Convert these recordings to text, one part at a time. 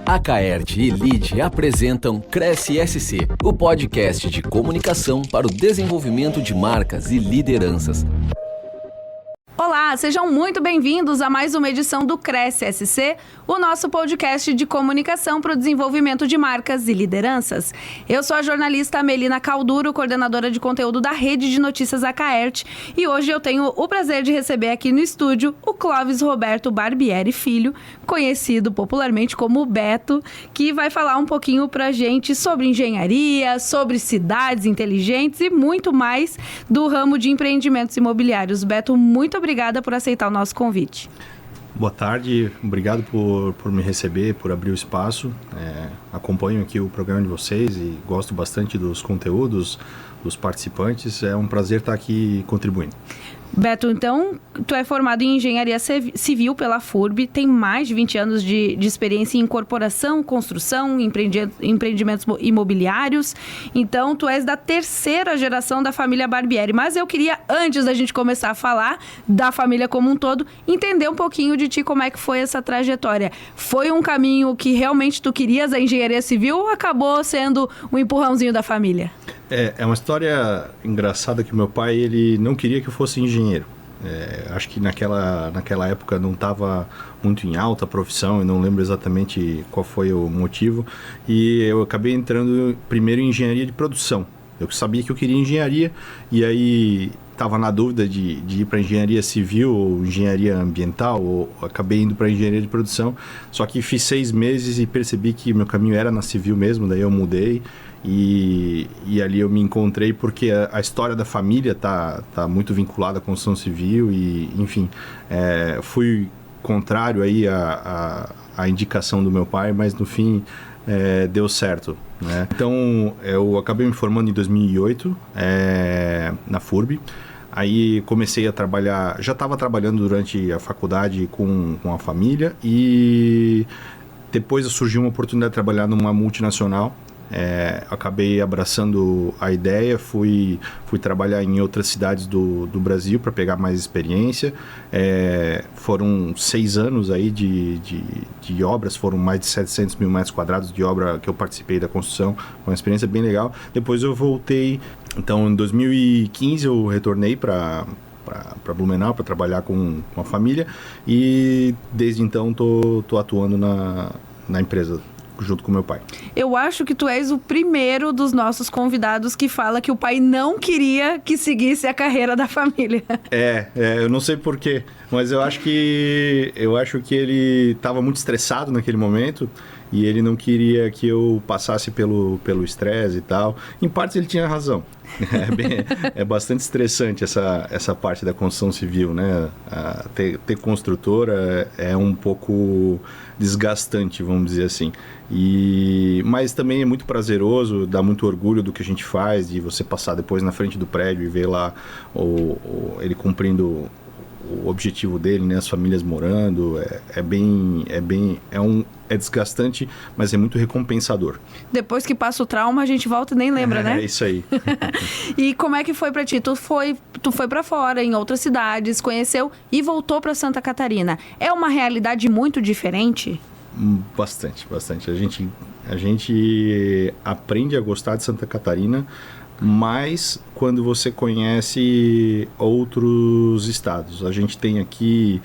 A Caert e Lide apresentam Cresce SC, o podcast de comunicação para o desenvolvimento de marcas e lideranças. Olá, sejam muito bem-vindos a mais uma edição do Cresce SC, o nosso podcast de comunicação para o desenvolvimento de marcas e lideranças. Eu sou a jornalista Melina Calduro, coordenadora de conteúdo da Rede de Notícias Acaert, e hoje eu tenho o prazer de receber aqui no estúdio o Clóvis Roberto Barbieri Filho, conhecido popularmente como Beto, que vai falar um pouquinho para a gente sobre engenharia, sobre cidades inteligentes e muito mais do ramo de empreendimentos imobiliários. Beto, muito obrigada por aceitar o nosso convite. Boa tarde, obrigado por me receber, por abrir o espaço. Acompanho aqui o programa de vocês e gosto bastante dos conteúdos, dos participantes. É um prazer estar aqui contribuindo. Beto, então, tu é formado em Engenharia Civil pela FURB, tem mais de 20 anos de experiência em incorporação, construção, empreendimentos imobiliários. Então, tu és da terceira geração da família Barbieri. Mas eu queria, antes da gente começar a falar da família como um todo, entender um pouquinho de ti, como é que foi essa trajetória. Foi um caminho que realmente tu querias a Engenharia Civil ou acabou sendo um empurrãozinho da família? É uma história engraçada que meu pai ele não queria que eu fosse engenheiro. Acho que naquela época não estava muito em alta a profissão, eu não lembro exatamente qual foi o motivo. E eu acabei entrando primeiro em engenharia de produção. Eu sabia que eu queria engenharia e aí estava na dúvida de ir para engenharia civil ou engenharia ambiental, ou acabei indo para engenharia de produção. Só que fiz 6 meses e percebi que meu caminho era na civil mesmo, daí eu mudei. E ali eu me encontrei porque a história da família tá muito vinculada à construção civil e, enfim, fui contrário aí à indicação do meu pai, mas no fim deu certo, né? Então eu acabei me formando em 2008 na FURB. Aí comecei a trabalhar, já estava trabalhando durante a faculdade com a família e depois surgiu uma oportunidade de trabalhar numa multinacional. Acabei abraçando a ideia, fui trabalhar em outras cidades do Brasil para pegar mais experiência. Foram 6 anos aí de obras, foram mais de 700 mil metros quadrados de obra que eu participei da construção, uma experiência bem legal. Depois eu voltei, então em 2015 eu retornei para Blumenau para trabalhar com a família e desde então tô atuando na empresa junto com meu pai. Eu acho que tu és o primeiro dos nossos convidados que fala que o pai não queria que seguisse a carreira da família. Eu não sei porquê, mas eu acho que ele estava muito estressado naquele momento e ele não queria que eu passasse pelo estresse e tal. Em partes ele tinha razão. É bastante estressante essa parte da construção civil, né? Ter construtora é um pouco desgastante, vamos dizer assim. Mas também é muito prazeroso, dá muito orgulho do que a gente faz, de você passar depois na frente do prédio e ver lá ele cumprindo o objetivo dele, né? As famílias morando, é desgastante, mas é muito recompensador. Depois que passa o trauma, a gente volta e nem lembra, né? É isso aí. E como é que foi pra ti? Tu foi pra fora, em outras cidades, conheceu e voltou pra Santa Catarina. É uma realidade muito diferente? Bastante. A gente aprende a gostar de Santa Catarina, mas quando você conhece outros estados. A gente tem aqui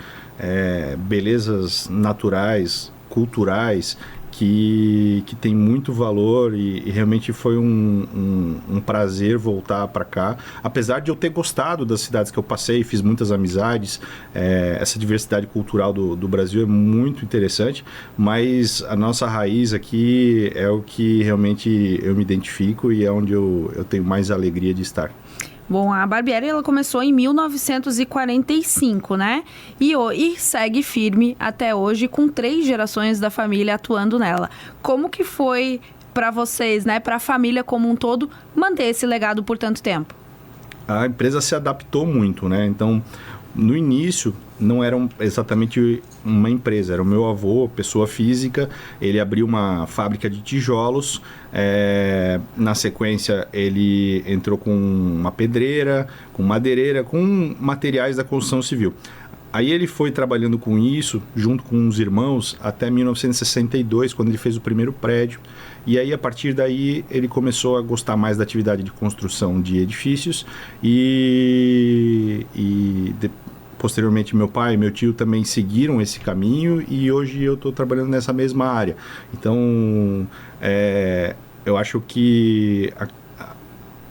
belezas naturais, culturais, que tem muito valor e realmente foi um prazer voltar para cá. Apesar de eu ter gostado das cidades que eu passei, fiz muitas amizades, essa diversidade cultural do Brasil é muito interessante, mas a nossa raiz aqui é o que realmente eu me identifico e é onde eu tenho mais alegria de estar. Bom, a Barbieri ela começou em 1945, né? E segue firme até hoje, com 3 gerações da família atuando nela. Como que foi para vocês, né, para a família como um todo, manter esse legado por tanto tempo? A empresa se adaptou muito, né? Então, no início, não era exatamente uma empresa, era o meu avô, pessoa física, ele abriu uma fábrica de tijolos, na sequência ele entrou com uma pedreira, com madeireira, com materiais da construção civil. Aí ele foi trabalhando com isso, junto com os irmãos, até 1962, quando ele fez o primeiro prédio. E aí, a partir daí, ele começou a gostar mais da atividade de construção de edifícios posteriormente, meu pai e meu tio também seguiram esse caminho e hoje eu estou trabalhando nessa mesma área. Então, eu acho que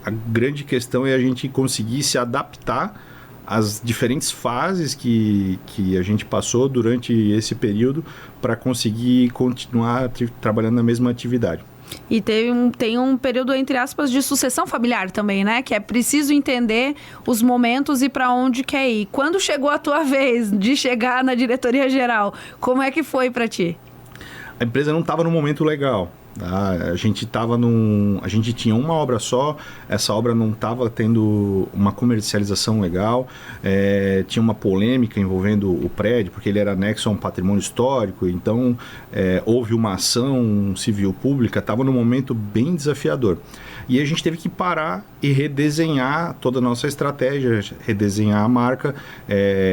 a grande questão é a gente conseguir se adaptar às diferentes fases que a gente passou durante esse período para conseguir continuar trabalhando na mesma atividade. E tem um período, entre aspas, de sucessão familiar também, né? Que é preciso entender os momentos e para onde quer ir. Quando chegou a tua vez de chegar na diretoria geral, como é que foi para ti? A empresa não estava num momento legal. A gente tinha uma obra só, essa obra não estava tendo uma comercialização legal, tinha uma polêmica envolvendo o prédio, porque ele era anexo a um patrimônio histórico, então houve uma ação civil pública, estava num momento bem desafiador. E a gente teve que parar e redesenhar toda a nossa estratégia, redesenhar a marca,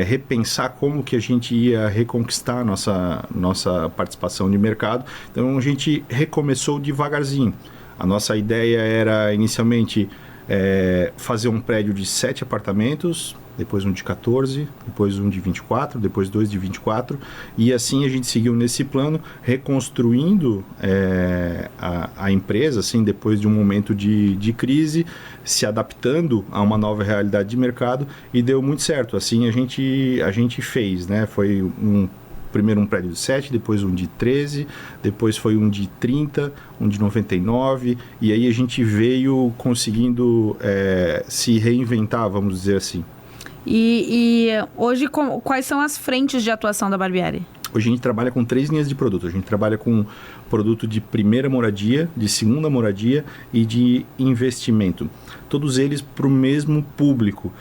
repensar como que a gente ia reconquistar a nossa participação de mercado. Então a gente recomeçou devagarzinho. A nossa ideia era inicialmente fazer um prédio de 7 apartamentos, depois um de 14, depois um de 24, depois 2 de 24, e assim a gente seguiu nesse plano, reconstruindo a empresa, assim, depois de um momento de crise, se adaptando a uma nova realidade de mercado, e deu muito certo. Assim a gente fez, né? Foi primeiro um prédio de 7, depois um de 13, depois foi um de 30, um de 99, e aí a gente veio conseguindo se reinventar, vamos dizer assim. E hoje, quais são as frentes de atuação da Barbieri? Hoje a gente trabalha com 3 linhas de produto. A gente trabalha com produto de primeira moradia, de segunda moradia e de investimento. Todos eles para o mesmo público.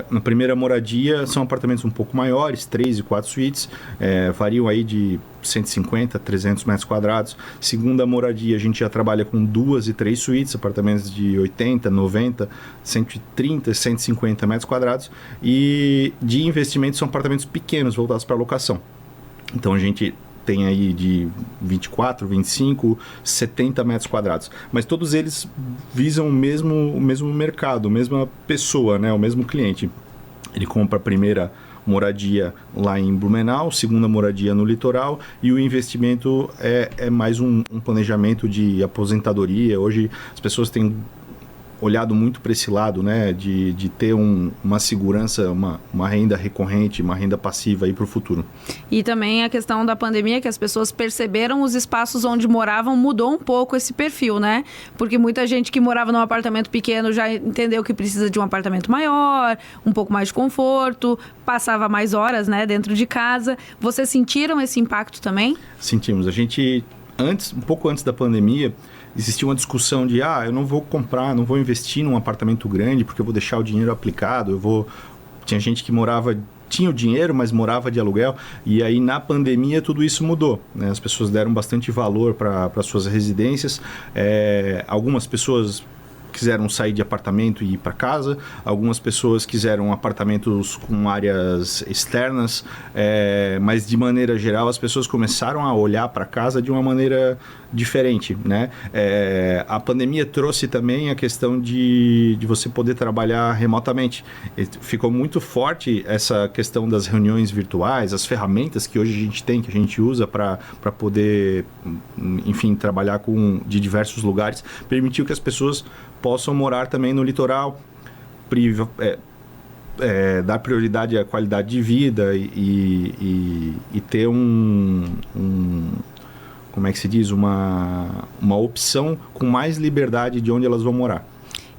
Na primeira moradia são apartamentos um pouco maiores, 3 e 4 suítes, variam aí de 150 a 300 metros quadrados. Segunda moradia a gente já trabalha com 2 e 3 suítes, apartamentos de 80, 90, 130, 150 metros quadrados. E de investimento são apartamentos pequenos, voltados para locação. Então a gente tem aí de 24, 25, 70 metros quadrados. Mas todos eles visam o mesmo mercado, a mesma pessoa, né? O mesmo cliente. Ele compra a primeira moradia lá em Blumenau, segunda moradia no litoral, e o investimento é mais um planejamento de aposentadoria. Hoje as pessoas têm olhado muito para esse lado, né, de ter uma segurança, uma renda recorrente, uma renda passiva aí para o futuro. E também a questão da pandemia, que as pessoas perceberam os espaços onde moravam, mudou um pouco esse perfil, né? Porque muita gente que morava num apartamento pequeno já entendeu que precisa de um apartamento maior, um pouco mais de conforto, passava mais horas, né, dentro de casa. Vocês sentiram esse impacto também? Sentimos. A gente, um pouco antes da pandemia, existia uma discussão de, eu não vou comprar, não vou investir num apartamento grande porque eu vou deixar o dinheiro aplicado, Tinha gente que tinha o dinheiro, mas morava de aluguel, e aí na pandemia tudo isso mudou, né? As pessoas deram bastante valor para suas residências, algumas pessoas quiseram sair de apartamento e ir para casa, algumas pessoas quiseram apartamentos com áreas externas, mas de maneira geral as pessoas começaram a olhar para casa de uma maneira diferente, né? A pandemia trouxe também a questão de você poder trabalhar remotamente. Ficou muito forte essa questão das reuniões virtuais, as ferramentas que hoje a gente tem, que a gente usa para poder, enfim, trabalhar de diversos lugares, permitiu que as pessoas possam morar também no litoral, dar prioridade à qualidade de vida e ter como é que se diz, uma opção com mais liberdade de onde elas vão morar.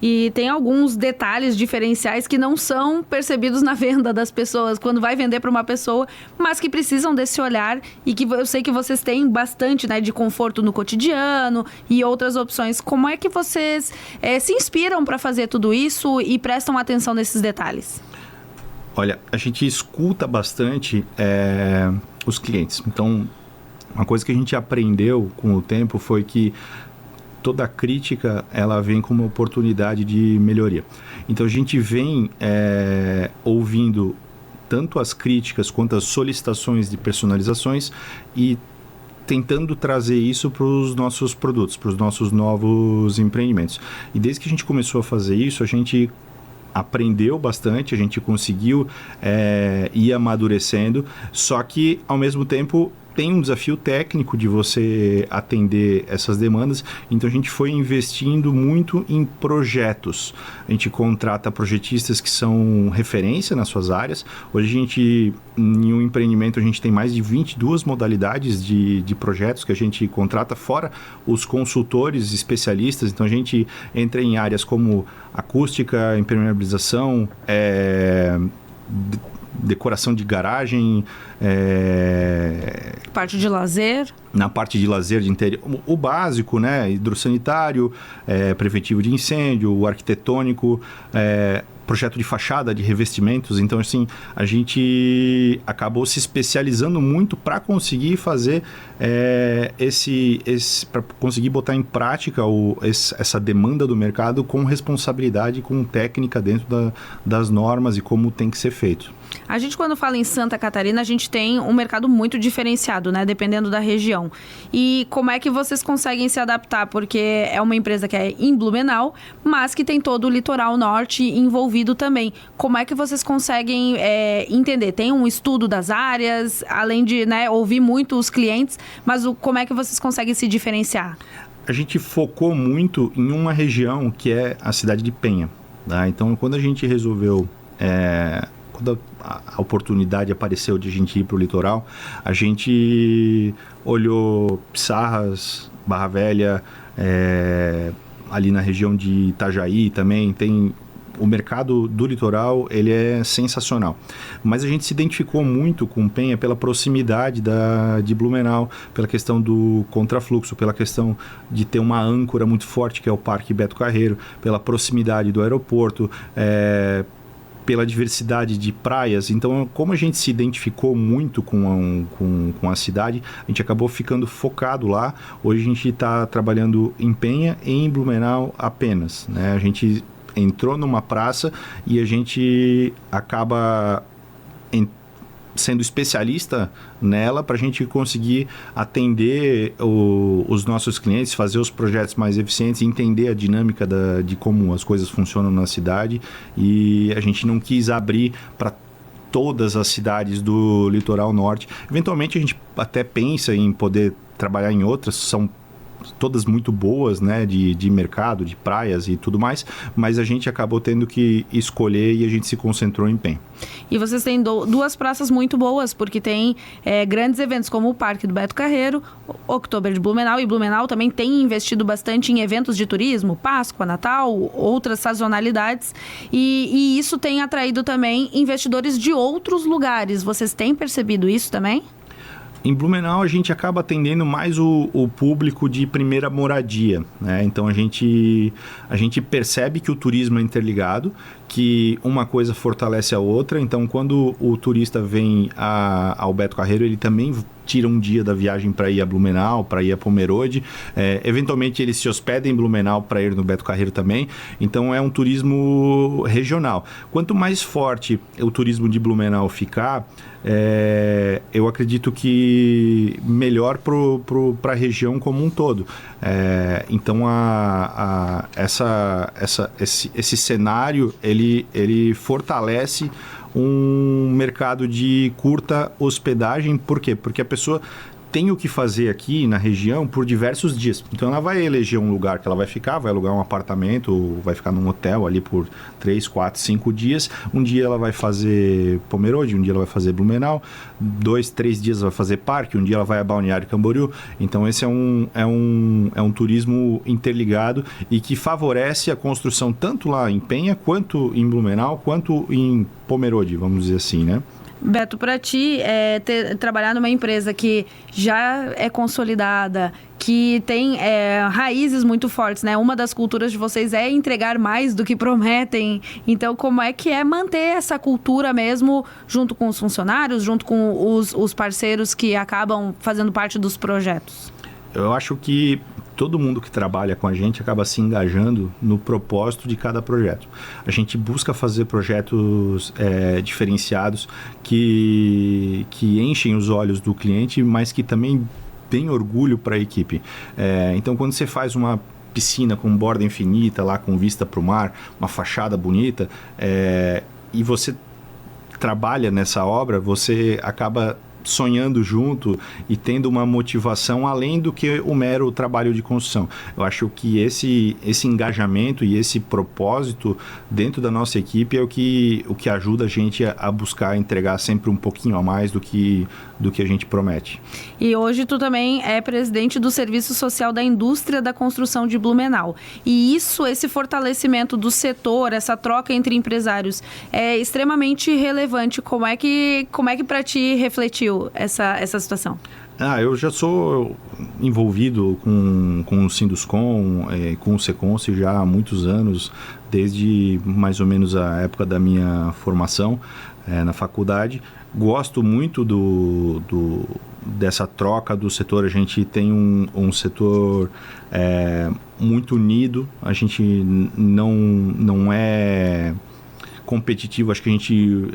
E tem alguns detalhes diferenciais que não são percebidos na venda das pessoas, quando vai vender para uma pessoa, mas que precisam desse olhar e que eu sei que vocês têm bastante, né, de conforto no cotidiano e outras opções. Como é que vocês se inspiram para fazer tudo isso e prestam atenção nesses detalhes? Olha, a gente escuta bastante os clientes. Então, uma coisa que a gente aprendeu com o tempo foi que toda crítica, ela vem como uma oportunidade de melhoria. Então, a gente vem ouvindo tanto as críticas quanto as solicitações de personalizações e tentando trazer isso para os nossos produtos, para os nossos novos empreendimentos. E desde que a gente começou a fazer isso, a gente aprendeu bastante, a gente conseguiu ir amadurecendo, só que ao mesmo tempo tem um desafio técnico de você atender essas demandas, então a gente foi investindo muito em projetos. A gente contrata projetistas que são referência nas suas áreas. Hoje a gente, em um empreendimento, a gente tem mais de 22 modalidades de projetos que a gente contrata, fora os consultores especialistas. Então a gente entra em áreas como acústica, impermeabilização, decoração de garagem, parte de lazer. Na parte de lazer de interior, o básico, né? Hidrossanitário, preventivo de incêndio, o arquitetônico, projeto de fachada, de revestimentos. Então, assim, a gente acabou se especializando muito para conseguir fazer para conseguir botar em prática essa demanda do mercado com responsabilidade, com técnica dentro das normas e como tem que ser feito. A gente, quando fala em Santa Catarina, a gente tem um mercado muito diferenciado, né? Dependendo da região. E como é que vocês conseguem se adaptar? Porque é uma empresa que é em Blumenau, mas que tem todo o litoral norte envolvido também. Como é que vocês conseguem entender? Tem um estudo das áreas, além de, né, ouvir muito os clientes, mas como é que vocês conseguem se diferenciar? A gente focou muito em uma região que é a cidade de Penha. Tá? Então, quando a gente resolveu... Quando a oportunidade apareceu de a gente ir para o litoral, a gente olhou Pissarras, Barra Velha, ali na região de Itajaí também, tem... O mercado do litoral, ele é sensacional. Mas a gente se identificou muito com Penha pela proximidade de Blumenau, pela questão do contrafluxo, pela questão de ter uma âncora muito forte, que é o Parque Beto Carreiro, pela proximidade do aeroporto, pela diversidade de praias. Então, como a gente se identificou muito com a cidade, a gente acabou ficando focado lá. Hoje a gente está trabalhando em Penha e em Blumenau apenas, né? A gente entrou numa praça e a gente acaba sendo especialista nela para a gente conseguir atender os nossos clientes, fazer os projetos mais eficientes, entender a dinâmica de como as coisas funcionam na cidade, e a gente não quis abrir para todas as cidades do litoral norte. Eventualmente a gente até pensa em poder trabalhar em outras, são todas muito boas, né, de mercado, de praias e tudo mais, mas a gente acabou tendo que escolher e a gente se concentrou em Penha. E vocês têm duas praças muito boas, porque tem grandes eventos como o Parque do Beto Carreiro, Oktober de Blumenau, e Blumenau também tem investido bastante em eventos de turismo, Páscoa, Natal, outras sazonalidades, e isso tem atraído também investidores de outros lugares. Vocês têm percebido isso também? Em Blumenau, a gente acaba atendendo mais o público de primeira moradia, né? Então, a gente percebe que o turismo é interligado, que uma coisa fortalece a outra. Então, quando o turista vem ao Beto Carreiro, ele também tira um dia da viagem para ir a Blumenau, para ir a Pomerode. Eventualmente, ele se hospeda em Blumenau para ir no Beto Carreiro também. Então, é um turismo regional. Quanto mais forte o turismo de Blumenau ficar, eu acredito que melhor para a região como um todo. Então, esse cenário, ele fortalece um mercado de curta hospedagem. Por quê? Porque a pessoa tem o que fazer aqui na região por diversos dias. Então, ela vai eleger um lugar que ela vai ficar, vai alugar um apartamento, vai ficar num hotel ali por 3, 4, 5 dias. Um dia ela vai fazer Pomerode, um dia ela vai fazer Blumenau, 2, 3 dias ela vai fazer Parque, um dia ela vai a Balneário Camboriú. Então, esse é um turismo interligado e que favorece a construção tanto lá em Penha, quanto em Blumenau, quanto em Pomerode, vamos dizer assim, né? Beto, para ti, trabalhar numa empresa que já é consolidada, que tem raízes muito fortes, né? Uma das culturas de vocês é entregar mais do que prometem. Então, como é que é manter essa cultura mesmo junto com os funcionários, junto com os parceiros que acabam fazendo parte dos projetos? Eu acho que todo mundo que trabalha com a gente acaba se engajando no propósito de cada projeto. A gente busca fazer projetos diferenciados que enchem os olhos do cliente, mas que também deem orgulho para a equipe. Então, quando você faz uma piscina com borda infinita, lá com vista para o mar, uma fachada bonita, e você trabalha nessa obra, você acaba sonhando junto e tendo uma motivação além do que o mero trabalho de construção. Eu acho que esse engajamento e esse propósito dentro da nossa equipe é o que ajuda a gente a buscar entregar sempre um pouquinho a mais do que a gente promete. E hoje tu também é presidente do Serviço Social da Indústria da Construção de Blumenau. E esse fortalecimento do setor, essa troca entre empresários é extremamente relevante. Como é que para ti refletiu essa situação? Eu já sou envolvido com o Sinduscon, com o Seconce já há muitos anos, desde mais ou menos a época da minha formação na faculdade. Gosto muito dessa troca do setor. A gente tem um setor muito unido, a gente não é competitivo, acho que a gente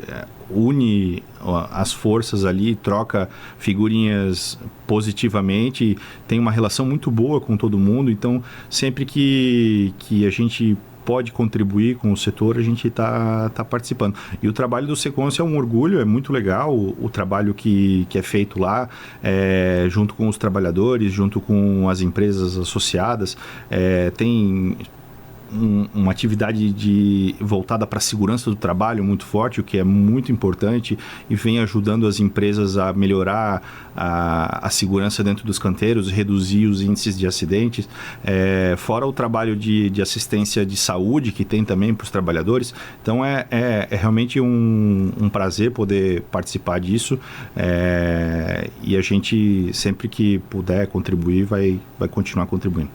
une as forças ali, troca figurinhas positivamente, tem uma relação muito boa com todo mundo, então sempre que a gente pode contribuir com o setor, a gente está participando. E o trabalho do Seconce é um orgulho, é muito legal o trabalho que é feito lá, junto com os trabalhadores, junto com as empresas associadas, tem uma atividade voltada para a segurança do trabalho muito forte, o que é muito importante e vem ajudando as empresas a melhorar a segurança dentro dos canteiros, reduzir os índices de acidentes, fora o trabalho de assistência de saúde que tem também para os trabalhadores. Então é realmente um prazer poder participar disso, e a gente sempre que puder contribuir vai continuar contribuindo.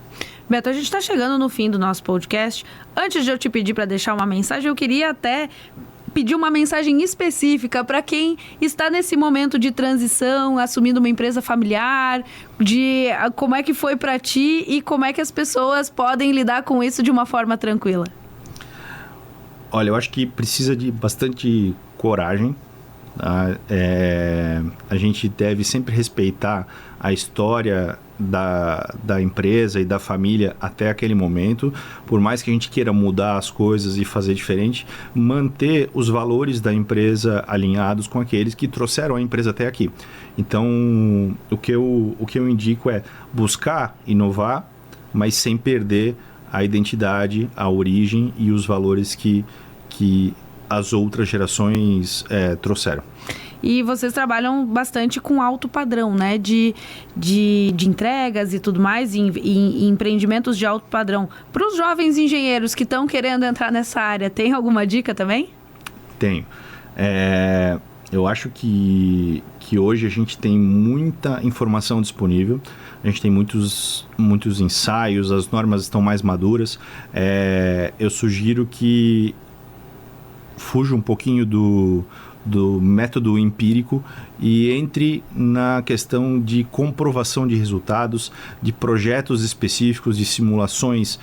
Beto, a gente está chegando no fim do nosso podcast. Antes de eu te pedir para deixar uma mensagem, eu queria até pedir uma mensagem específica para quem está nesse momento de transição, assumindo uma empresa familiar, de como é que foi para ti e como é que as pessoas podem lidar com isso de uma forma tranquila. Olha, eu acho que precisa de bastante coragem. A gente deve sempre respeitar a história da empresa e da família até aquele momento. Por mais que a gente queira mudar as coisas e fazer diferente, manter os valores da empresa alinhados com aqueles que trouxeram a empresa até aqui. Então, o que eu indico é buscar inovar, mas sem perder a identidade, a origem e os valores que as outras gerações trouxeram. E vocês trabalham bastante com alto padrão, né? De entregas e tudo mais, em empreendimentos de alto padrão. Para os jovens engenheiros que estão querendo entrar nessa área, tem alguma dica também? Tenho. Eu acho que hoje a gente tem muita informação disponível, a gente tem muitos ensaios, as normas estão mais maduras. Eu sugiro que fuja um pouquinho do método empírico e entre na questão de comprovação de resultados, de projetos específicos, de simulações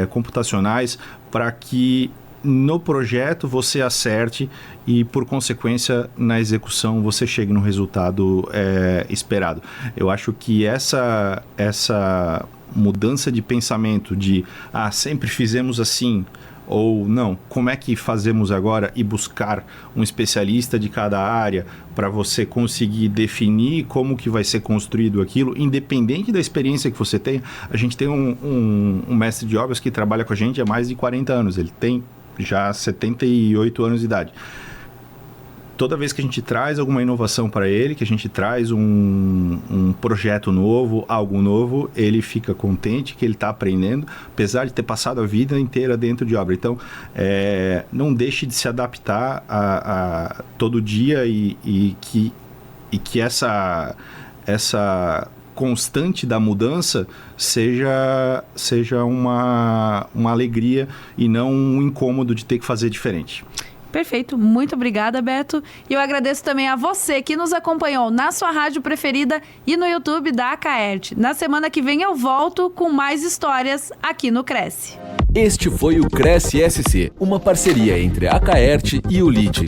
computacionais, para que no projeto você acerte e, por consequência, na execução você chegue no resultado esperado. Eu acho que essa mudança de pensamento de sempre fizemos assim, ou não, como é que fazemos agora, e buscar um especialista de cada área para você conseguir definir como que vai ser construído aquilo, independente da experiência que você tenha. A gente tem um mestre de obras que trabalha com a gente há mais de 40 anos, ele tem já 78 anos de idade. Toda vez que a gente traz alguma inovação para ele, que a gente traz um projeto novo, algo novo, ele fica contente que ele está aprendendo, apesar de ter passado a vida inteira dentro de obra. Então, não deixe de se adaptar a todo dia e que essa constante da mudança seja uma alegria e não um incômodo de ter que fazer diferente. Perfeito, muito obrigada, Beto. E eu agradeço também a você que nos acompanhou na sua rádio preferida e no YouTube da Acaerte. Na semana que vem eu volto com mais histórias aqui no Cresce. Este foi o Cresce SC, uma parceria entre a Acaerte e o LIDE.